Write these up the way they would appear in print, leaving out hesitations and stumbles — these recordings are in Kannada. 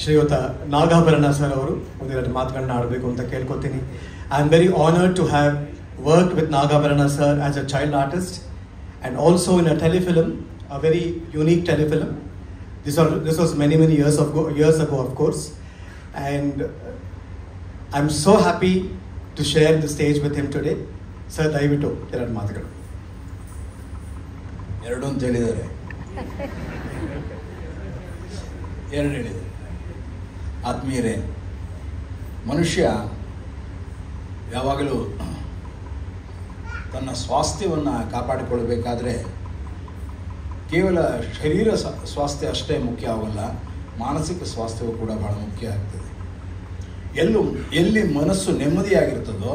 ಶ್ರೀಯುತ ನಾಗಾಭರಣ ಸರ್ ಅವರು ಒಂದೆರಡು ಮಾತುಗಳನ್ನ ಆಡಬೇಕು ಅಂತ ಕೇಳ್ಕೊತೀನಿ. I am very honoured to have work with Nagabharana sir as a child artist and also in a telefilm, a very unique telefilm. This was many years ago, of course, and I'm so happy to share the stage with him today. Sir, dayavitu ಎರಡು ಮಾತುಗಳು. ಎರಡು ಅಂತ ಹೇಳಿದ್ದಾರೆ, ಎರಡು ಹೇಳಿದ್ದಾರೆ. ಆತ್ಮೀಯರೇ, ಮನುಷ್ಯ ಯಾವಾಗಲೂ ತನ್ನ ಸ್ವಾಸ್ಥ್ಯವನ್ನು ಕಾಪಾಡಿಕೊಳ್ಳಬೇಕಾದ್ರೆ ಕೇವಲ ಶರೀರ ಸ್ವಾಸ್ಥ್ಯ ಅಷ್ಟೇ ಮುಖ್ಯ ಆಗಲ್ಲ, ಮಾನಸಿಕ ಸ್ವಾಸ್ಥ್ಯವೂ ಕೂಡ ಬಹಳ ಮುಖ್ಯ ಆಗ್ತದೆ. ಎಲ್ಲಿ ಮನಸ್ಸು ನೆಮ್ಮದಿಯಾಗಿರ್ತದೋ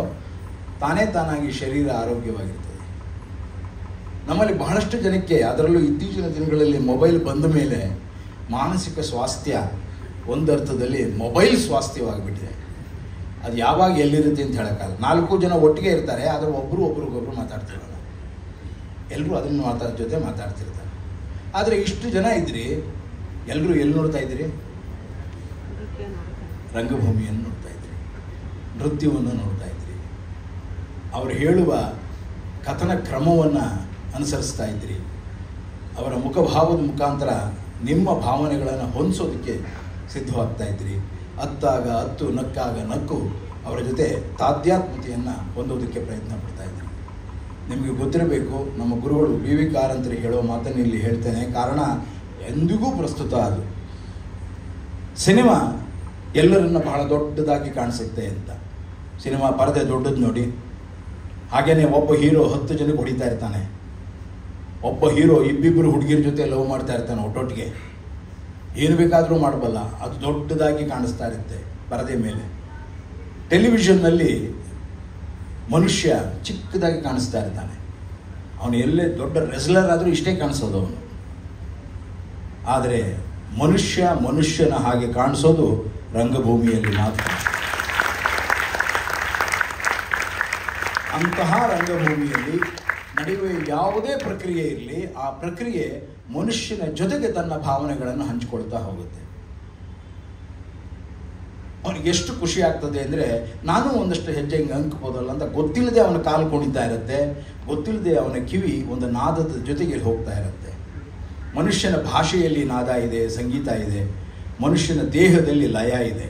ತಾನೇ ತಾನಾಗಿ ಶರೀರ ಆರೋಗ್ಯವಾಗಿರ್ತದೆ. ನಮ್ಮಲ್ಲಿ ಬಹಳಷ್ಟು ಜನಕ್ಕೆ, ಅದರಲ್ಲೂ ಇತ್ತೀಚಿನ ದಿನಗಳಲ್ಲಿ ಮೊಬೈಲ್ ಬಂದ ಮೇಲೆ ಮಾನಸಿಕ ಸ್ವಾಸ್ಥ್ಯ ಒಂದರ್ಥದಲ್ಲಿ ಮೊಬೈಲ್ ಸ್ವಾಸ್ಥ್ಯವಾಗಿಬಿಟ್ಟಿದೆ. ಅದು ಯಾವಾಗ ಎಲ್ಲಿರುತ್ತೆ ಅಂತ ಹೇಳೋಕ್ಕಾಗಲ್ಲ. 4 ಜನ ಒಟ್ಟಿಗೆ ಇರ್ತಾರೆ, ಆದರೆ ಒಬ್ರಿಗೊಬ್ರು ಮಾತಾಡ್ತಿರಲ್ಲ, ಎಲ್ಲರೂ ಅದನ್ನು ಜೊತೆ ಮಾತಾಡ್ತಿರ್ತಾರೆ. ಆದರೆ ಇಷ್ಟು ಜನ ಇದ್ರಿ, ಎಲ್ಲರೂ ಎಲ್ಲಿ ನೋಡ್ತಾ ಇದ್ದೀರಿ? ರಂಗಭೂಮಿಯನ್ನು ನೋಡ್ತಾ ಇದ್ರಿ, ನೃತ್ಯವನ್ನು ನೋಡ್ತಾ ಇದ್ರಿ, ಅವರು ಹೇಳುವ ಕಥನ ಕ್ರಮವನ್ನು ಅನುಸರಿಸ್ತಾ ಇದ್ರಿ. ಅವರ ಮುಖಭಾವದ ಮುಖಾಂತರ ನಿಮ್ಮ ಭಾವನೆಗಳನ್ನು ಹೊಂದಿಸೋದಕ್ಕೆ ಸಿದ್ಧವಾಗ್ತಾ ಇದ್ರಿ. ಅತ್ತಾಗ ಅತ್ತು, ನಕ್ಕಾಗ ನಕ್ಕು ಅವರ ಜೊತೆ ತಾಧ್ಯಾತ್ಮತೆಯನ್ನು ಹೊಂದೋದಕ್ಕೆ ಪ್ರಯತ್ನ ಪಡ್ತಾ ಇದ್ರಿ. ನಿಮಗೆ ಗೊತ್ತಿರಬೇಕು, ನಮ್ಮ ಗುರುಗಳು ವಿ ವಿ ಕಾರಂತರು ಹೇಳೋ ಮಾತನ್ನು ಇಲ್ಲಿ ಹೇಳ್ತೇನೆ, ಕಾರಣ ಎಂದಿಗೂ ಪ್ರಸ್ತುತ. ಅದು ಸಿನಿಮಾ ಎಲ್ಲರನ್ನ ಬಹಳ ದೊಡ್ಡದಾಗಿ ಕಾಣಿಸುತ್ತೆ ಅಂತ. ಸಿನಿಮಾ ಪರದೆ ದೊಡ್ಡದು ನೋಡಿ, ಹಾಗೇನೆ ಒಬ್ಬ ಹೀರೋ 10 ಜನಕ್ಕೆ ಹೊಡಿತಾ ಇರ್ತಾನೆ, ಒಬ್ಬ ಹೀರೋ ಇಬ್ಬಿಬ್ಬರು ಹುಡುಗಿರ ಜೊತೆ ಲವ್ ಮಾಡ್ತಾ ಇರ್ತಾನೆ ಒಟ್ಟೊಟ್ಟಿಗೆ. ಏನು ಬೇಕಾದರೂ ಮಾಡಬಲ್ಲ, ಅದು ದೊಡ್ಡದಾಗಿ ಕಾಣಿಸ್ತಾ ಇರುತ್ತೆ ಪರದೆ ಮೇಲೆ. ಟೆಲಿವಿಷನ್ನಲ್ಲಿ ಮನುಷ್ಯ ಚಿಕ್ಕದಾಗಿ ಕಾಣಿಸ್ತಾ ಇರ್ತಾನೆ, ಅವನು ಎಲ್ಲೇ ದೊಡ್ಡ ರೆಸ್ಲರ್ ಆದರೂ ಇಷ್ಟೇ ಕಾಣಿಸೋದು ಅವನು. ಆದರೆ ಮನುಷ್ಯನ ಹಾಗೆ ಕಾಣಿಸೋದು ರಂಗಭೂಮಿಯಲ್ಲಿ ಮಾತ್ರ. ಅಂತಹ ರಂಗಭೂಮಿಯಲ್ಲಿ ನಡೆಯುವ ಯಾವುದೇ ಪ್ರಕ್ರಿಯೆ ಇರಲಿ, ಆ ಪ್ರಕ್ರಿಯೆ ಮನುಷ್ಯನ ಜೊತೆಗೆ ತನ್ನ ಭಾವನೆಗಳನ್ನು ಹಂಚಿಕೊಳ್ತಾ ಹೋಗುತ್ತೆ. ಅವನಿಗೆ ಎಷ್ಟು ಖುಷಿ ಆಗ್ತದೆ ಅಂದರೆ, ನಾನು ಒಂದಷ್ಟು ಹೆಜ್ಜೆ ಹಿಂಗೆ ಅಂಕ್ಬೋದಲ್ಲ ಅಂತ ಗೊತ್ತಿಲ್ಲದೆ ಅವನ ಕಾಲು ಕುಣಿತಾ ಇರುತ್ತೆ, ಗೊತ್ತಿಲ್ಲದೆ ಅವನ ಕಿವಿ ಒಂದು ನಾದದ ಜೊತೆಗೆ ಹೋಗ್ತಾ ಇರುತ್ತೆ. ಮನುಷ್ಯನ ಭಾಷೆಯಲ್ಲಿ ನಾದ ಇದೆ, ಸಂಗೀತ ಇದೆ, ಮನುಷ್ಯನ ದೇಹದಲ್ಲಿ ಲಯ ಇದೆ.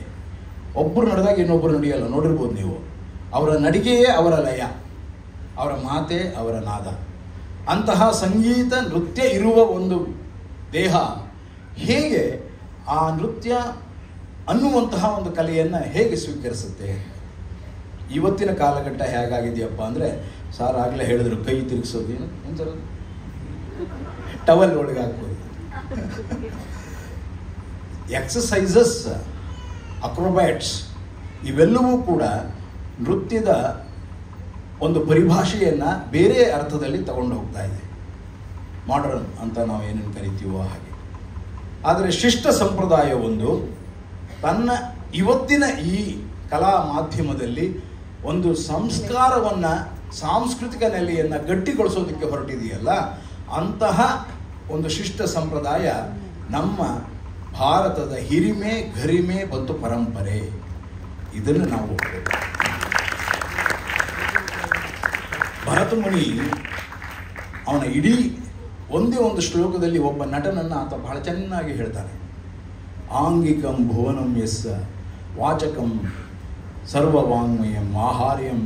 ಒಬ್ಬರು ನಡೆದಾಗ ಇನ್ನೊಬ್ಬರು ನಡೆಯಲ್ಲ, ನೋಡಿರ್ಬೋದು ನೀವು. ಅವರ ನಡಿಗೆಯೇ ಅವರ ಲಯ, ಅವರ ಮಾತೆ ಅವರ ನಾದ. ಅಂತಹ ಸಂಗೀತ ನೃತ್ಯ ಇರುವ ಒಂದು ದೇಹ ಹೇಗೆ ಆ ನೃತ್ಯ ಅನ್ನುವಂತಹ ಒಂದು ಕಲೆಯನ್ನು ಹೇಗೆ ಸ್ವೀಕರಿಸುತ್ತೆ? ಇವತ್ತಿನ ಕಾಲಘಟ್ಟ ಹೇಗಾಗಿದೆಯಪ್ಪ ಅಂದರೆ, ಸಾರ್ ಆಗಲೇ ಹೇಳಿದ್ರು, ಕೈ ತಿರುಗಿಸೋದು ಏನು ಒಂಥರ ಟವಲ್ ಒಳಗೆ ಹಾಕ್ಬೋದು, ಎಕ್ಸಸೈಸಸ್, ಅಕ್ರೋಬ್ಯಾಟ್ಸ್, ಇವೆಲ್ಲವೂ ಕೂಡ ನೃತ್ಯದ ಒಂದು ಪರಿಭಾಷೆಯನ್ನು ಬೇರೆ ಅರ್ಥದಲ್ಲಿ ತಗೊಂಡು ಹೋಗ್ತಾ ಇದೆ. ಮಾಡರ್ನ್ ಅಂತ ನಾವು ಏನೇನು ಕರಿತೀವೋ ಹಾಗೆ. ಆದರೆ ಶಿಷ್ಟ ಸಂಪ್ರದಾಯ ತನ್ನ ಇವತ್ತಿನ ಈ ಕಲಾ ಮಾಧ್ಯಮದಲ್ಲಿ ಒಂದು ಸಂಸ್ಕಾರವನ್ನು, ಸಾಂಸ್ಕೃತಿಕ ನೆಲೆಯನ್ನು ಗಟ್ಟಿಗೊಳಿಸೋದಕ್ಕೆ ಹೊರಟಿದೆಯಲ್ಲ, ಅಂತಹ ಒಂದು ಶಿಷ್ಟ ಸಂಪ್ರದಾಯ ನಮ್ಮ ಭಾರತದ ಹಿರಿಮೆ, ಗರಿಮೆ ಮತ್ತು ಪರಂಪರೆ. ಇದನ್ನು ನಾವು ಭರತ ಮುನಿ ಅವನ ಇಡೀ ಒಂದೇ ಒಂದು ಶ್ಲೋಕದಲ್ಲಿ ಒಬ್ಬ ನಟನನ್ನು ಆತ ಬಹಳ ಚೆನ್ನಾಗಿ ಹೇಳ್ತಾನೆ. ಆಂಗಿಕಂ ಭುವನಂ ಯಸ್ಸ ವಾಚಕಂ ಸರ್ವವಾಂಗ್ಮಯಂ ಆಹಾರ್ಯಂ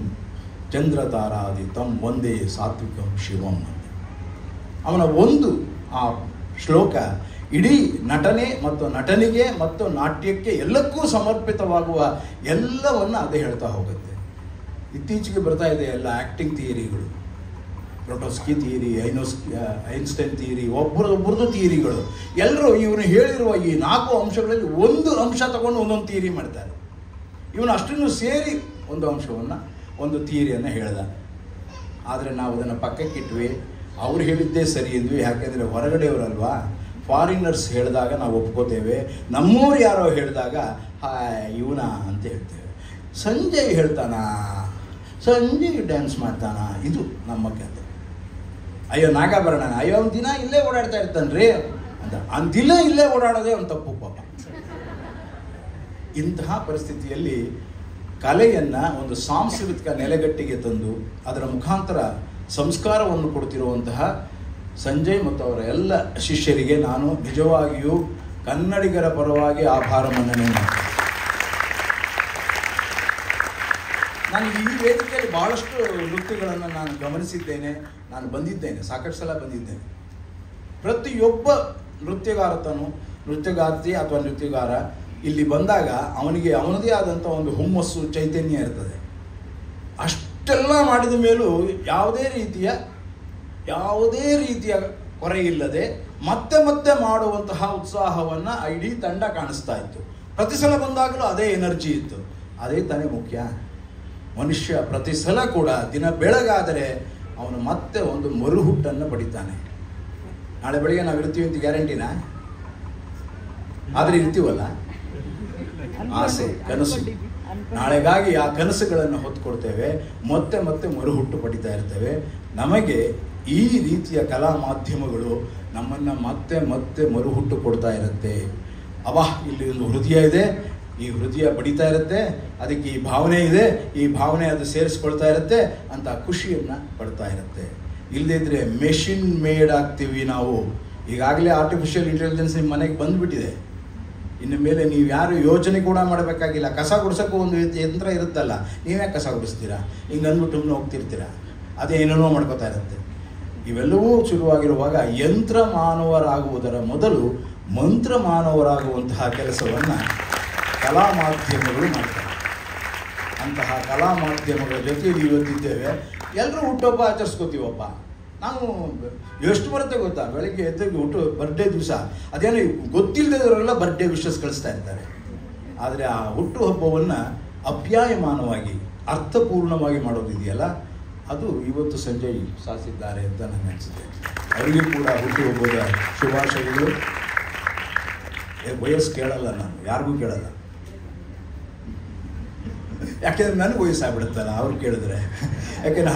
ಚಂದ್ರತಾರಾದಿ ತಂ ಒಂದೇ ಸಾತ್ವಿಕಂ ಶಿವಂ ಅಂತ. ಅವನ ಒಂದು ಆ ಶ್ಲೋಕ ಇಡೀ ನಟನೆ ಮತ್ತು ನಟನಿಗೆ ಮತ್ತು ನಾಟ್ಯಕ್ಕೆ ಎಲ್ಲಕ್ಕೂ ಸಮರ್ಪಿತವಾಗುವ ಎಲ್ಲವನ್ನು ಅದೇ ಹೇಳ್ತಾ ಹೋಗುತ್ತೆ. ಇತ್ತೀಚೆಗೆ ಬರ್ತಾ ಇದೆ ಎಲ್ಲ ಆ್ಯಕ್ಟಿಂಗ್ ಥಿಯರಿಗಳು, ಪ್ರೊಟೋಸ್ಕಿ ಥಿಯರಿ, ಐನ್ಸ್ಟೈನ್ ಥಿಯರಿ, ಒಬ್ಬರದ್ದು ಥಿಯರಿಗಳು. ಎಲ್ಲರೂ ಇವನು ಹೇಳಿರುವ ಈ 4 ಅಂಶಗಳಲ್ಲಿ ಒಂದು ಅಂಶ ತಗೊಂಡು ಒಂದೊಂದು ಥಿಯರಿ ಮಾಡ್ತಾರೆ. ಇವನು ಅಷ್ಟನ್ನು ಸೇರಿ ಒಂದು ಅಂಶವನ್ನು, ಒಂದು ಥಿಯರಿಯನ್ನು ಹೇಳ್ದ. ಆದರೆ ನಾವು ಅದನ್ನು ಪಕ್ಕಕ್ಕಿಟ್ವಿ, ಅವ್ರು ಹೇಳಿದ್ದೇ ಸರಿ ಅಂದ್ವಿ. ಯಾಕೆಂದರೆ ಹೊರಗಡೆಯವರಲ್ವಾ, ಫಾರಿನರ್ಸ್ ಹೇಳಿದಾಗ ನಾವು ಒಪ್ಕೋತೇವೆ, ನಮ್ಮೂರು ಯಾರೋ ಹೇಳಿದಾಗ ಇವನ ಅಂತ ಹೇಳ್ತೇವೆ. ಸಂಜಯ್ ಹೇಳ್ತಾನ, ಸಂಜಯ್ ಡ್ಯಾನ್ಸ್ ಮಾಡ್ತಾನ, ಇದು ನಮ್ಮ ಕತೆ. ಅಯ್ಯೋ ನಾಗಾಭರಣ, ಅಯ್ಯೋ ಅವ್ನು ದಿನ ಇಲ್ಲೇ ಓಡಾಡ್ತಾ ಇರ್ತಾನೆ ರೀ ಅಂತ, ದಿನ ಇಲ್ಲೇ ಓಡಾಡೋದೇ ಅವ್ನು ತಪ್ಪು ಪಾಪ. ಇಂತಹ ಪರಿಸ್ಥಿತಿಯಲ್ಲಿ ಕಲೆಯನ್ನು ಒಂದು ಸಾಂಸ್ಕೃತಿಕ ನೆಲೆಗಟ್ಟಿಗೆ ತಂದು ಅದರ ಮುಖಾಂತರ ಸಂಸ್ಕಾರವನ್ನು ಕೊಡ್ತಿರುವಂತಹ ಸಂಜಯ್ ಮತ್ತು ಅವರ ಎಲ್ಲ ಶಿಷ್ಯರಿಗೆ ನಾನು ನಿಜವಾಗಿಯೂ ಕನ್ನಡಿಗರ ಪರವಾಗಿ ಆಭಾರ ಮನ್ನಣೆ ಮಾಡ್ತೀನಿ. ನಾನು ಈ ವೇದಿಕೆಯಲ್ಲಿ ಭಾಳಷ್ಟು ನೃತ್ಯಗಳನ್ನು ನಾನು ಗಮನಿಸಿದ್ದೇನೆ, ನಾನು ಬಂದಿದ್ದೇನೆ, ಸಾಕಷ್ಟು ಸಲ ಬಂದಿದ್ದೇನೆ. ಪ್ರತಿಯೊಬ್ಬ ನೃತ್ಯಗಾರ್ತಿ ಅಥವಾ ನೃತ್ಯಗಾರ ಇಲ್ಲಿ ಬಂದಾಗ ಅವನಿಗೆ ಅವನದೇ ಆದಂಥ ಒಂದು ಹುಮ್ಮಸ್ಸು, ಚೈತನ್ಯ ಇರ್ತದೆ. ಅಷ್ಟೆಲ್ಲ ಮಾಡಿದ ಮೇಲೂ ಯಾವುದೇ ರೀತಿಯ ಕೊರೆ ಇಲ್ಲದೆ ಮತ್ತೆ ಮಾಡುವಂತಹ ಉತ್ಸಾಹವನ್ನು ಇಡೀ ತಂಡ ಕಾಣಿಸ್ತಾ ಇತ್ತು. ಪ್ರತಿ ಸಲ ಬಂದಾಗಲೂ ಅದೇ ಎನರ್ಜಿ ಇತ್ತು. ಅದೇ ತಾನೇ ಮುಖ್ಯ. ಮನುಷ್ಯ ಪ್ರತಿ ಸಲ ಕೂಡ ದಿನ ಬೆಳಗಾದರೆ ಅವನು ಮತ್ತೆ ಒಂದು ಮರುಹುಟ್ಟನ್ನು ಪಡಿತಾನೆ. ನಾಳೆ ಬೆಳಿಗ್ಗೆ ನಾವು ಇರ್ತೀವಿ ಅಂತ ಗ್ಯಾರಂಟಿನಾ? ಆದರೆ ಇರ್ತೀವಲ್ಲ, ಆಸೆ, ಕನಸು. ನಾಳೆಗಾಗಿ ಆ ಕನಸುಗಳನ್ನು ಹೊತ್ತುಕೊಡ್ತೇವೆ, ಮತ್ತೆ ಮರುಹುಟ್ಟು ಪಡಿತಾ ಇರ್ತೇವೆ. ನಮಗೆ ಈ ರೀತಿಯ ಕಲಾ ಮಾಧ್ಯಮಗಳು ನಮ್ಮನ್ನು ಮತ್ತೆ ಮರುಹುಟ್ಟು ಕೊಡ್ತಾ ಇರುತ್ತೆ. ಇಲ್ಲಿ ಒಂದು ಹೃದಯ ಇದೆ, ಈ ಹೃದಯ ಬಡಿತಾ ಇರುತ್ತೆ, ಅದಕ್ಕೆ ಈ ಭಾವನೆ ಇದೆ, ಈ ಭಾವನೆ ಅದು ಸೇರಿಸ್ಕೊಳ್ತಾ ಇರುತ್ತೆ ಅಂತ ಖುಷಿಯನ್ನು ಪಡ್ತಾ ಇರುತ್ತೆ. ಇಲ್ಲದಿದ್ದರೆ ಮೆಷಿನ್ ಮೇಡ್ ಆಗ್ತೀವಿ ನಾವು. ಈಗಾಗಲೇ ಆರ್ಟಿಫಿಷಿಯಲ್ ಇಂಟೆಲಿಜೆನ್ಸ್ ನಿಮ್ಮ ಮನೆಗೆ ಬಂದುಬಿಟ್ಟಿದೆ. ಇನ್ನು ಮೇಲೆ ನೀವು ಯಾರು ಯೋಚನೆ ಕೂಡ ಮಾಡಬೇಕಾಗಿಲ್ಲ. ಕಸ ಗುಡಿಸೋಕ್ಕೂ ಒಂದು ಯಂತ್ರ ಇರುತ್ತಲ್ಲ, ನೀವೇ ಕಸ ಗುಡಿಸ್ತೀರಾ, ಹಿಂಗೆ ಅಂದ್ಬಿಟ್ಟು ಹೋಗ್ತಿರ್ತೀರಾ, ಅದೇ ಏನೇನೋ ಮಾಡ್ಕೋತಾ ಇರುತ್ತೆ. ಇವೆಲ್ಲವೂ ಶುರುವಾಗಿರುವಾಗ ಯಂತ್ರ ಮಾನವರಾಗುವುದರ ಮೊದಲು ಮಂತ್ರ ಮಾನವರಾಗುವಂತಹ ಕೆಲಸವನ್ನು ಕಲಾ ಮಾಧ್ಯಮಗಳು ಮಾಡ್ತಾರೆ. ಅಂತಹ ಕಲಾ ಮಾಧ್ಯಮಗಳ ಜೊತೆಯಲ್ಲಿ ಇವತ್ತಿದ್ದೇವೆ. ಎಲ್ಲರೂ ಹುಟ್ಟುಹಬ್ಬ ಆಚರಿಸ್ಕೋತೀವಪ್ಪ. ನಾವು ಎಷ್ಟು ಬರುತ್ತೆ ಗೊತ್ತಾ, ಬೆಳಗ್ಗೆ ಎದ್ದು ಬರ್ಡೇ ದಿವಸ ಅದೇನೋ ಗೊತ್ತಿಲ್ಲದವರೆಲ್ಲ ಬರ್ಡೇ ವಿಶಸ್ ಕಳಿಸ್ತಾ ಇರ್ತಾರೆ. ಆದರೆ ಆ ಹುಟ್ಟುಹಬ್ಬವನ್ನು ಅಪ್ಯಾಯಮಾನವಾಗಿ ಅರ್ಥಪೂರ್ಣವಾಗಿ ಮಾಡೋದಿದೆಯಲ್ಲ, ಅದು ಇವತ್ತು ಸಂಜಯ್ ಸಾಧಿಸಿದ್ದಾರೆ ಅಂತ ನನಗೆ ಅನಿಸುತ್ತೆ. ಅವರಿಗೂ ಕೂಡ ಹುಟ್ಟುಹಬ್ಬದ ಶುಭಾಶಯಗಳು. ವಯಸ್ಸು ಕೇಳಲ್ಲ, ನಾನು ಯಾರಿಗೂ ಕೇಳಲ್ಲ. ಯಾಕೆಂದರೆ ನನಗೆ ವಯಸ್ಸಾಗ್ಬಿಡುತ್ತಲ್ಲ ಅವ್ರು ಕೇಳಿದ್ರೆ. ಯಾಕೆಂದರೆ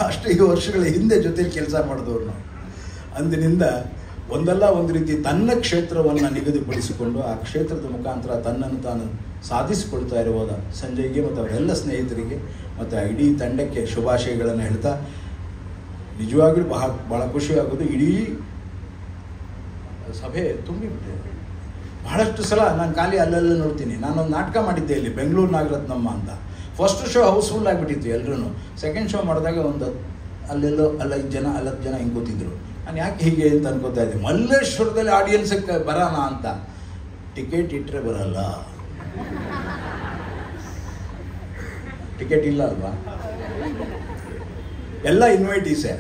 ಅಷ್ಟು ಈ ವರ್ಷಗಳ ಹಿಂದೆ ಜೊತೆಲಿ ಕೆಲಸ ಮಾಡಿದವ್ರು ನಾವು. ಅಂದಿನಿಂದ ಒಂದಲ್ಲ ಒಂದು ರೀತಿ ತನ್ನ ಕ್ಷೇತ್ರವನ್ನು ನಿಗದಿಪಡಿಸಿಕೊಂಡು ಆ ಕ್ಷೇತ್ರದ ಮುಖಾಂತರ ತನ್ನನ್ನು ತಾನು ಸಾಧಿಸಿಕೊಳ್ತಾ ಇರುವಾಗ ಸಂಜಯ್ಗೆ ಮತ್ತು ಅವರೆಲ್ಲ ಸ್ನೇಹಿತರಿಗೆ ಮತ್ತು ಇಡೀ ತಂಡಕ್ಕೆ ಶುಭಾಶಯಗಳನ್ನು ಹೇಳ್ತಾ, ನಿಜವಾಗ್ಲೂ ಭಾಳ ಖುಷಿಯಾಗೋದು. ಇಡೀ ಸಭೆ ತುಂಬಿಬಿಟ್ಟಿದೆ. ಬಹಳಷ್ಟು ಸಲ ನಾನು ಖಾಲಿ ಅಲ್ಲೆಲ್ಲ ನೋಡ್ತೀನಿ. ನಾನೊಂದು ನಾಟಕ ಮಾಡಿದ್ದೆ ಇಲ್ಲಿ, ಬೆಂಗಳೂರು ನಾಗರತ್ನಮ್ಮ ಅಂತ. ಫಸ್ಟ್ ಶೋ ಹೌಸ್ಫುಲ್ ಆಗಿಬಿಟ್ಟಿತ್ತು ಎಲ್ಲರೂ. ಸೆಕೆಂಡ್ ಶೋ ಮಾಡಿದಾಗ ಒಂದು ಅಲ್ಲೆಲ್ಲೋ 5 ಜನ 10 ಜನ ಹಿಂಗೆ ಕೂತಿದ್ರು. ನಾನು ಯಾಕೆ ಹೀಗೆ ಅಂತ ಅನ್ಕೋತಾ ಇದ್ದೆ. ಮಲ್ಲೇಶ್ವರದಲ್ಲಿ ಆಡಿಯನ್ಸಕ್ಕೆ ಬರೋಣ ಅಂತ. ಟಿಕೆಟ್ ಇಟ್ಟರೆ ಬರಲ್ಲ, ಟಿಕೆಟ್ ಇಲ್ಲ ಅಲ್ವಾ, ಎಲ್ಲ ಇನ್ವೈಟೀಸೇ.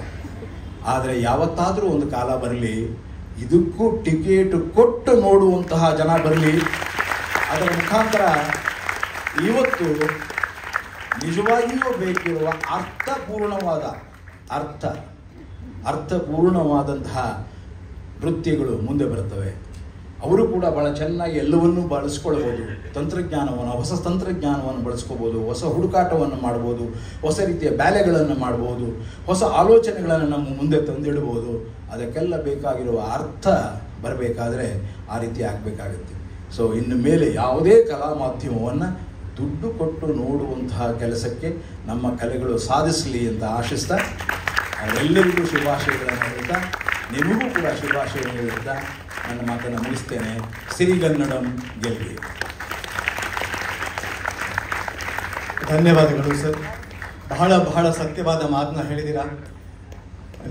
ಆದರೆ ಯಾವತ್ತಾದರೂ ಒಂದು ಕಾಲ ಬರಲಿ, ಇದಕ್ಕೂ ಟಿಕೆಟ್ ಕೊಟ್ಟು ನೋಡುವಂತಹ ಜನ ಬರಲಿ. ಅದರ ಮುಖಾಂತರ ಇವತ್ತು ನಿಜವಾಗಿಯೂ ಬೇಕಿರುವ ಅರ್ಥಪೂರ್ಣವಾದಂತಹ ನೃತ್ಯಗಳು ಮುಂದೆ ಬರುತ್ತವೆ. ಅವರು ಕೂಡ ಭಾಳ ಚೆನ್ನಾಗಿ ಎಲ್ಲವನ್ನೂ ಬಳಸ್ಕೊಳ್ಬೋದು. ಹೊಸ ತಂತ್ರಜ್ಞಾನವನ್ನು ಬಳಸ್ಕೋಬೋದು, ಹೊಸ ಹುಡುಕಾಟವನ್ನು ಮಾಡ್ಬೋದು, ಹೊಸ ರೀತಿಯ ಬ್ಯಾಲೆಗಳನ್ನು ಮಾಡ್ಬೋದು, ಹೊಸ ಆಲೋಚನೆಗಳನ್ನು ನಮ್ಮ ಮುಂದೆ ತಂದಿಡ್ಬೋದು. ಅದಕ್ಕೆಲ್ಲ ಬೇಕಾಗಿರುವ ಅರ್ಥ ಬರಬೇಕಾದ್ರೆ ಆ ರೀತಿ ಆಗಬೇಕಾಗುತ್ತೆ. ಸೊ ಇನ್ನು ಮೇಲೆ ಯಾವುದೇ ಕಲಾ ಮಾಧ್ಯಮವನ್ನು ದುಡ್ಡು ಕೊಟ್ಟು ನೋಡುವಂತಹ ಕೆಲಸಕ್ಕೆ ನಮ್ಮ ಕಲೆಗಳು ಸಾಧಿಸಲಿ ಅಂತ ಆಶಿಸ್ತಾ, ಅವರೆಲ್ಲರಿಗೂ ಶುಭಾಶಯಗಳನ್ನು ಹೇಳ್ತಾ, ನಿಮಗೂ ಕೂಡ ಶುಭಾಶಯಗಳು ಹೇಳ್ತಾ ನನ್ನ ಮಾತನ್ನು ಮುಗಿಸ್ತೇನೆ. ಸಿರಿಗನ್ನಡಂ ಗೆಲ್ಲಿ. ಧನ್ಯವಾದಗಳು ಸರ್. ಬಹಳ ಸತ್ಯವಾದ ಮಾತನ್ನ ಹೇಳಿದ್ದೀರಾ.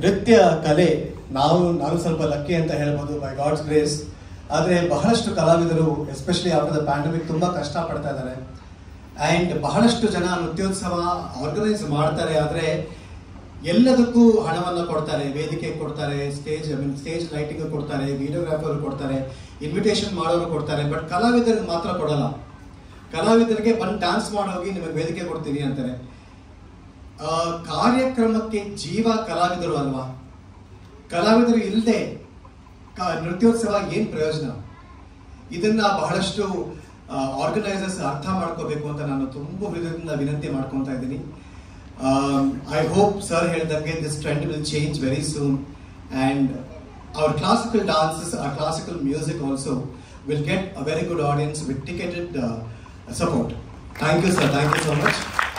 ನೃತ್ಯ ಕಲೆ ನಾನು ಸ್ವಲ್ಪ ಲಕ್ಕಿ ಅಂತ ಹೇಳ್ಬೋದು, ಬೈ ಗಾಡ್ಸ್ ಗ್ರೇಸ್. ಆದರೆ ಬಹಳಷ್ಟು ಕಲಾವಿದರು ಎಸ್ಪೆಷಲಿ ಆಫ್ಟರ್ ದ ಪ್ಯಾಂಡಮಿಕ್ ತುಂಬ ಕಷ್ಟಪಡ್ತಾ ಇದ್ದಾರೆ. ಆ್ಯಂಡ್ ಬಹಳಷ್ಟು ಜನ ನೃತ್ಯೋತ್ಸವ ಆರ್ಗನೈಸ್ ಮಾಡ್ತಾರೆ, ಆದರೆ ಎಲ್ಲದಕ್ಕೂ ಹಣವನ್ನು ಕೊಡ್ತಾರೆ, ವೇದಿಕೆ ಕೊಡ್ತಾರೆ, ಸ್ಟೇಜ್ ಲೈಟಿಂಗ್ ಕೊಡ್ತಾರೆ, ವಿಡಿಯೋಗ್ರಾಫರ್ ಕೊಡ್ತಾರೆ, ಇನ್ವಿಟೇಷನ್ ಮಾಡೋರು ಕೊಡ್ತಾರೆ. ಬಟ್ ಕಲಾವಿದರಿಗೆ ಮಾತ್ರ ಕೊಡಲ್ಲ. ಕಲಾವಿದರಿಗೆ ಬಂದು ಡ್ಯಾನ್ಸ್ ಮಾಡೋಗಿ ನಿಮಗೆ ವೇದಿಕೆ ಕೊಡ್ತೀವಿ ಅಂತಾರೆ. ಕಾರ್ಯಕ್ರಮಕ್ಕೆ ಜೀವ ಕಲಾವಿದರು ಅಲ್ವಾ? ಕಲಾವಿದರು ಇಲ್ಲದೆ ನೃತ್ಯೋತ್ಸವ ಏನ್ ಪ್ರಯೋಜನ? ಇದನ್ನ ಬಹಳಷ್ಟು ಆರ್ಗನೈಸರ್ಸ್ ಅರ್ಥ ಮಾಡ್ಕೋಬೇಕು ಅಂತ ನಾನು ತುಂಬಾ ಹೃದಯದಿಂದ ವಿನಂತಿ ಮಾಡ್ಕೊತಾ ಇದ್ದೀನಿ. ಐ ಹೋಪ್ ಸರ್ ಹೇಳಿದಂಗೆ this trend will change very soon, and our classical dances, our classical music also will get a very good audience with ticketed support. Thank you, sir. Thank you so much.